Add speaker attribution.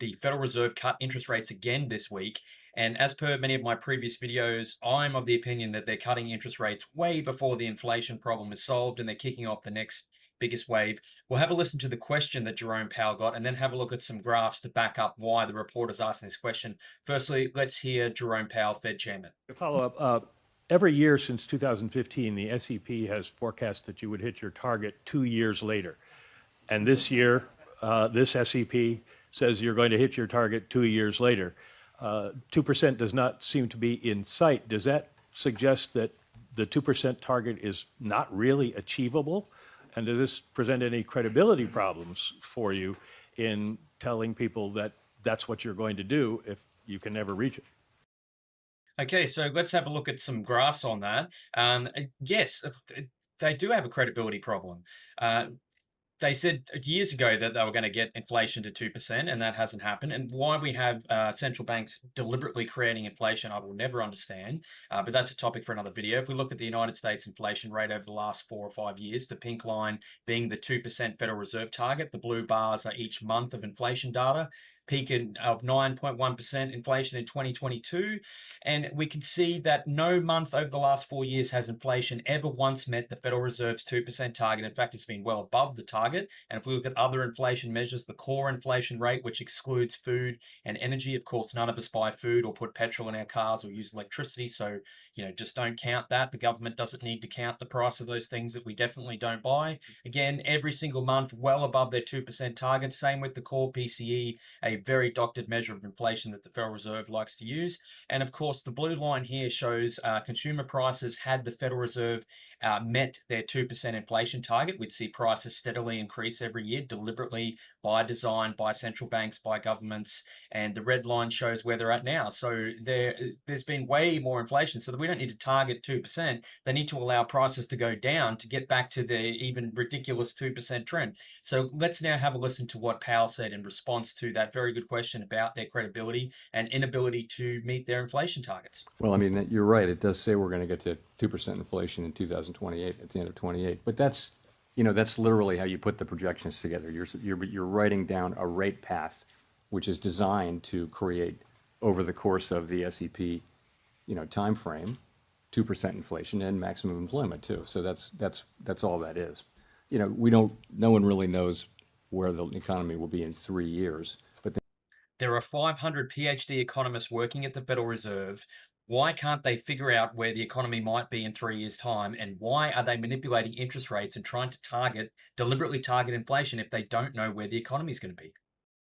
Speaker 1: the Federal Reserve cut interest rates again this week. And as per many of my previous videos, I'm of the opinion that they're cutting interest rates way before the inflation problem is solved and they're kicking off the next biggest wave. We'll have a listen to the question that Jerome Powell got and then have a look at some graphs to back up why the reporter's asking this question. Firstly, let's hear Jerome Powell, Fed chairman.
Speaker 2: Follow up. Every year since 2015, the SEP has forecast that you would hit your target 2 years later. And this year, this SEP says you're going to hit your target 2 years later. 2% does not seem to be in sight. Does that suggest that the 2% target is not really achievable? And does this present any credibility problems for you in telling people that that's what you're going to do if you can never reach it?
Speaker 1: Okay, so let's have a look at some graphs on that. Yes, they do have a credibility problem. Uh, they said years ago that they were going to get inflation to 2%, and that hasn't happened. And why we have central banks deliberately creating inflation, I will never understand. But that's a topic for another video. If we look at the United States inflation rate over the last 4 or 5 years, the pink line being the 2% Federal Reserve target, the blue bars are each month of inflation data. Peak of 9.1% inflation in 2022. And we can see that no month over the last 4 years has inflation ever once met the Federal Reserve's 2% target. In fact, it's been well above the target. And if we look at other inflation measures, the core inflation rate, which excludes food and energy, of course, none of us buy food or put petrol in our cars or use electricity. So, just don't count that. The government doesn't need to count the price of those things that we definitely don't buy. Again, every single month, well above their 2% target. Same with the core PCE, a very doctored measure of inflation that the Federal Reserve likes to use. And of course, the blue line here shows consumer prices had the Federal Reserve met their 2% inflation target. We'd see prices steadily increase every year, deliberately by design, by central banks, by governments. And the red line shows where they're at now. So there's been way more inflation, so that we don't need to target 2%. They need to allow prices to go down to get back to the even ridiculous 2% trend. So let's now have a listen to what Powell said in response to that very good question about their credibility and inability to meet their inflation targets.
Speaker 3: Well, I mean, you're right. It does say we're going to get to 2% inflation in 2028, at the end of 28. But that's literally how you put the projections together. You're writing down a rate path, which is designed to create over the course of the SEP, time frame, 2% inflation and maximum employment too. So that's all that is. No one really knows where the economy will be in 3 years. But
Speaker 1: there are 500 PhD economists working at the Federal Reserve. Why can't they figure out where the economy might be in 3 years' time? And why are they manipulating interest rates and trying to deliberately target inflation if they don't know where the economy is going to be?